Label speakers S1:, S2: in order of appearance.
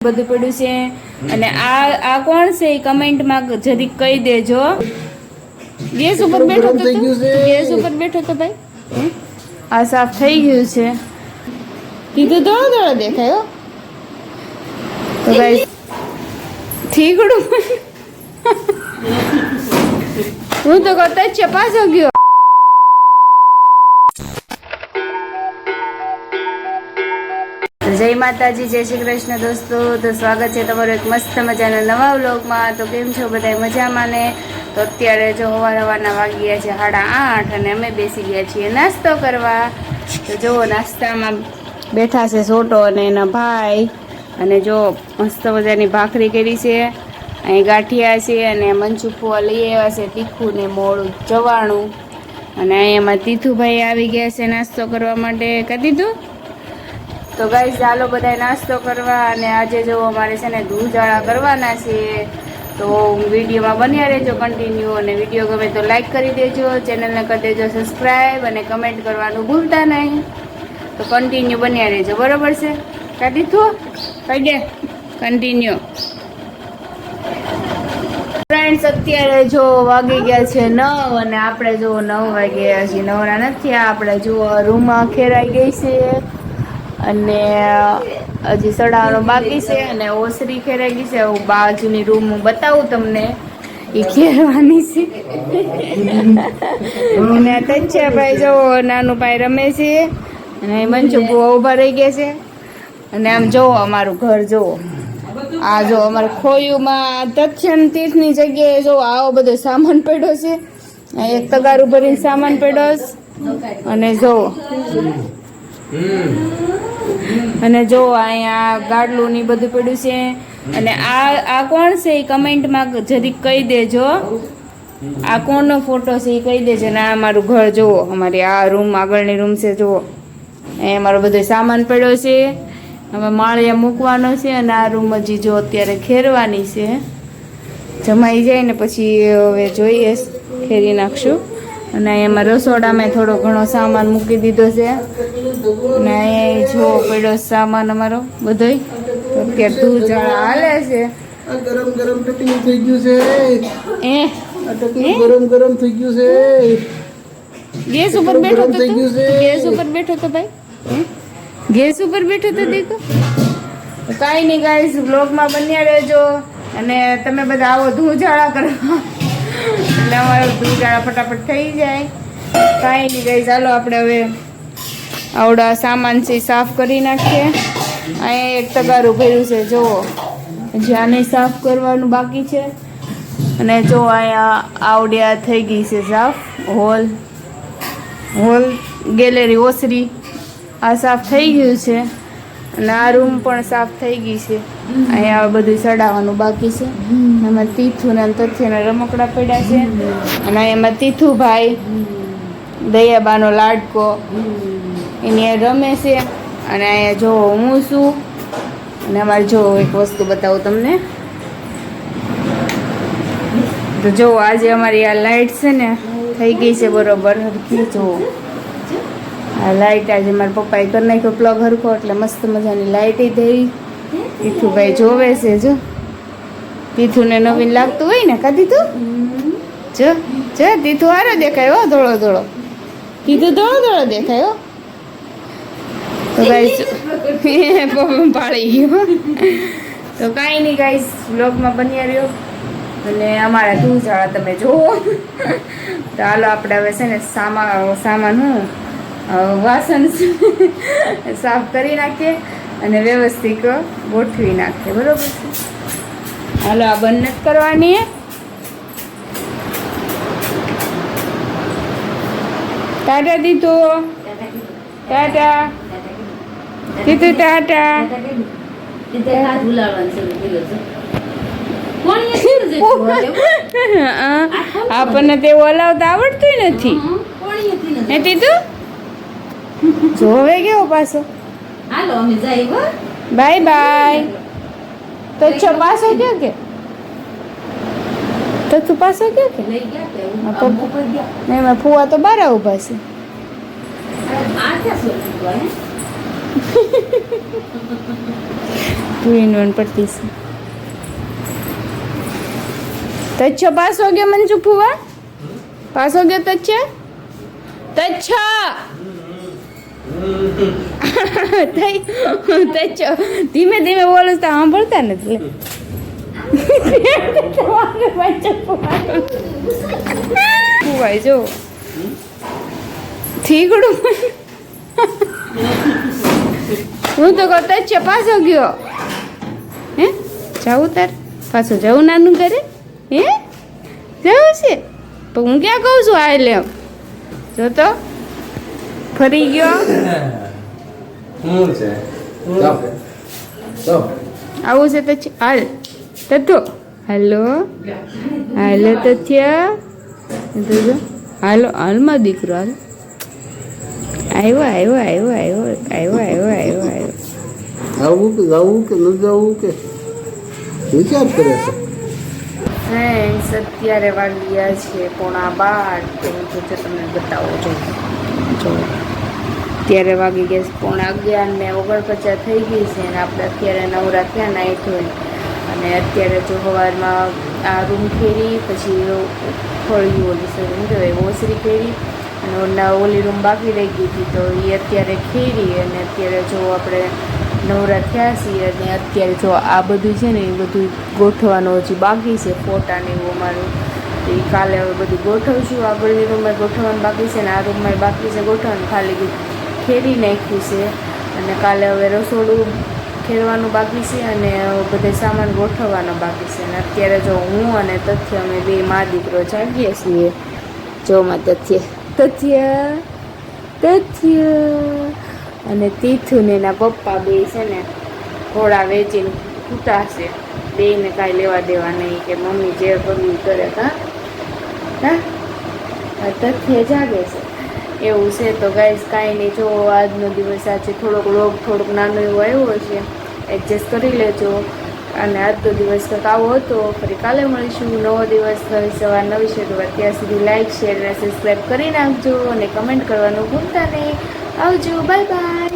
S1: બધું પડ્યું છે અને આ કોણ છે એ કમેન્ટમાં જરીક કહી દેજો. ગેસ ઉપર બેઠો તો ગેસ ઉપર બેઠો તો ભાઈ આ સાફ થઈ ગયું છે. કીધું દોડો દોડો દેખાયો તો ભાઈ ઠીકડું હું તો કરતા જ છે પાછો ગયો. જય માતાજી, જય શ્રી કૃષ્ણ દોસ્તો. તો સ્વાગત છે તમારું એક મસ્ત મજાના નવા વ્લોગમાં. તો કેમ છો બધા મજામાં ને? તો અત્યારે જો સવારના વાગી ગયા છે 8:30 અને અમે બેસી ગયા છીએ નાસ્તો કરવા. તો જો નાસ્તામાં બેઠા છે સોટો અને એના ભાઈ, અને જો મસ્ત મજાની ભાખરી કરી છે, અહીં ગાંઠિયા છે અને મંચુફુઆ લઈ આવ્યા છે તીખું ને મોળું ચવાણું, અને અહીંયામાં તીથુભાઈ આવી ગયા છે નાસ્તો કરવા માટે. કરી દીધું તો ગાઈસ ચાલો બધા નાસ્તો કરવા. અને આજે જો અમારે છે ને ધૂળઝાડા કરવાના છે, તો વિડીયોમાં બન્યા રહેજો કન્ટિન્યુ. અને વિડીયો ગમે તો લાઈક કરી દેજો, ચેનલને કરી દેજો સબસ્ક્રાઈબ અને કમેન્ટ કરવાનું ભૂલતા નહીં. તો કન્ટિન્યુ બન્યા રહેજો, બરોબર છે? કાઢી દીધું કહી દે કન્ટિન્યુ. ફ્રેન્ડ્સ અત્યારે જો વાગી ગયા છે 9 અને આપણે જો 9 વાગી ગયા છીએ, નવરા નથી. આપણે જો રૂમમાં ખેરાઈ ગઈ છે અને હજી સડાવાનો બાકી છે, અને ઓસરી ખેરાઈ ગઈ છે. હું બાજુની રૂમ બતાવું તમને, એ ખેરવાની છે. અને તચ્છાભાઈ જો નાનું ભાઈ રમે છે, અને મંચુ બુआ ઊભા રહી ગયા છે. અને આમ જોવો અમારું ઘર જોવો, આ જો અમારે ખોયુમાં દક્ષિણ તીર્થની જગ્યાએ જો આવો બધો સામાન પડ્યો છે. એક તગારું ભરીને સામાન પડ્યો છે, અને જોવો અને જો અહીંયા ગાડલું ની બધું પડ્યું છે. અને આ કોણ છે એ કમેન્ટમાં જરીક કહી દેજો, આ કોણનો ફોટો છે એ કહી દેજો. ને આ અમારું ઘર જુઓ, અમારી આ રૂમ આગળની રૂમ છે જુઓ, અહીંયા અમારો બધો સામાન પડ્યો છે. હવે માળિયા મૂકવાનો છે, અને આ રૂમ હજી જો અત્યારે ખેરવાની છે. જમાઈ જાય ને પછી હવે જોઈએ ખેરી નાખશું. અને એમાં રસોડામાં થોડો ઘણો સામાન મૂકી દીધો છે, અને અહીંયા જો પડ્યો સામાન અમારો બધોય. તો અત્યારે ધૂળઝાડા હાલે છે.
S2: ગરમ ગરમ ટકલું થઈ ગયું છે. ગરમ ગરમ થઈ ગયું છે.
S1: ગેસ ઉપર બેઠો તો ગેસ ઉપર બેઠો તો ભાઈ ગેસ ઉપર બેઠો તો દેખો. કાંઈ નહીં ગાઈસ, બ્લોગમાં બન્યા રહેજો. અને તમે બધા આવો ધૂળઝાડા કરવા, એટલે અમારો ધૂળઝાડા ફટાફટ થઈ જાય. કાંઈ નહીં ગાઈસ, ચાલો આપણે હવે આવડા સામાન છે સાફ કરી નાખીએ. અહીંયા એક તગારું ભર્યું છે જુઓ, જ્યાંને સાફ કરવાનું બાકી છે. અને જો અહીંયા આવડિયા થઈ ગઈ છે સાફ, હોલ ગેલેરી ઓસરી આ સાફ થઈ ગયું છે. અને આ રૂમ પણ સાફ થઈ ગઈ છે. અહીંયા બધું સડાવવાનું બાકી છે. એમાં તીથું ને તથ્યના રમકડા પડ્યા છે. અને એમાં તીથુભાઈ દયાબાનો લાડકો એની રમે છે. અને અહીંયા જો હું છું, અને અમારે જો એક વસ્તુ બતાવું તમને. તો જો આજે અમારી આ લાઇટ છે ને થઈ ગઈ છે બરોબર હરખી. જો આ લાઇટ આજે મારા પપ્પાએ કરી નાખ્યો પ્લગ હરખો, એટલે મસ્ત મજાની લાઇટ થઈ. તીથુભાઈ જોવે છે, જો તીથુને નવીન લાગતું હોય ને. કા તીથુ જો તીથુ હારો દેખાયો ધોળો ધોળો. કીધું ધોળો ધોળો દેખાયો તો ગાઈસ પાડી ગયો. તો કાંઈ નહીં ગાઈસ, બ્લોગમાં બન્યા રહ્યો. અને અમારા ધૂળઝાડા તમે જુઓ. તો હાલો આપણે હવે છે ને સામાન હું વાસણ સાફ કરી નાખીએ અને વ્યવસ્થિત ગોઠવી નાખીએ, બરોબર છે? હાલો આ બંધ નથી કરવાની. ટાટા દીધો, ટાટા દીધું, ટાટા. આપણને તેવું હલાવતા આવડતું નથી. હે દીધું જોવે કેવો પાછો.
S3: હાલો અમે જઈએ.
S1: Bye bye. તો છો પાછો ગયો કે તો તું પાછો ગયો કે
S3: લઈ ગયા કે
S1: નહીં? ફુવા તો બાર ઊભા છે.
S3: આ ક્યાં સોચી
S1: ટુ ઇન વન પડતી છે તચ્છ પાસ હો ગયો મંજુ ફુવા પાસ હો ગયો તચ્છ તચ્છ તચ્છ ધીમે ધીમે બોલું તો સાંભળતા નથી ફુવાય જો થીગડું હું તો કહું તચ્છ પાછો ગયો હે જાવું તાર પાછું જવું નાનું કરે હે જવું છે પણ હું ક્યાં કહું છું આ લે જો તો ફરી ગયો
S2: શું છે તો
S1: આવું છે તો હાલ તથો હાલો હાલો તથ્ય હાલો હાલમાં દીકરો હાલ આવ્યો આવ્યો આવ્યો આવ્યો આવ્યો આવ્યો આવ્યો
S2: આવું કે જવું કે ન જવું કે વિચાર કરે છે
S1: ફ્રેન્ડ્સ અત્યારે વાગ્યા છે 11:30 તો હું જો તમને બતાવો જો અત્યારે વાગી ગયા છે 11:30 ને 49 થઈ ગઈ છે અને આપણે અત્યારે નવરા થયા નાઈ ધોઈ અને અત્યારે જો સવારમાં આ રૂમ ફેરી પછી ખોળી ઓલી શું કહેવાય ઓસરી ફેરી અને ઓલી રૂમ બાકી રહી ગઈ હતી તો એ અત્યારે ખેરી અને અત્યારે જો આપણે નવરા થયા છીએ અને અત્યારે જો આ બધું છે ને એ બધું ગોઠવવાનું હજી બાકી છે ફોટા ને એવું અમારું તો એ કાલે હવે બધું ગોઠવશું આગળની રૂમમાં ગોઠવવાનું બાકી છે ને આ રૂમમાં બાકી છે ગોઠવવાનું ખાલી ખેરી નાખ્યું છે અને કાલે હવે રસોડું ખેડવાનું બાકી છે અને બધે સામાન ગોઠવવાનો બાકી છે અને અત્યારે જો હું અને તથ્ય અમે બે મા દીકરો જાગીએ છીએ જોમાં તથ્ય અને તીથુ ને એના પપ્પા બે છે ને ઘોડા વેચીને કૂટાશે બેને કાંઈ લેવા દેવા નહીં કે મમ્મી જે કરવી કરે હા તથ્ય જાગે છે એવું છે તો ગાઈસ કાંઈ નહીં જો આજનો દિવસ આજે થોડોક નાનો એવો આવ્યો છે એડજસ્ટ કરી લેજો અને આજનો દિવસ કંઈક આવો હતો ફરી કાલે મળીશું નવો દિવસ નવી સવાર નવી શરૂઆત ત્યાં સુધી લાઈક શેર અને સબસ્ક્રાઈબ કરી નાખજો અને કમેન્ટ કરવાનું ભૂલતા નહીં આવજો બાય બાય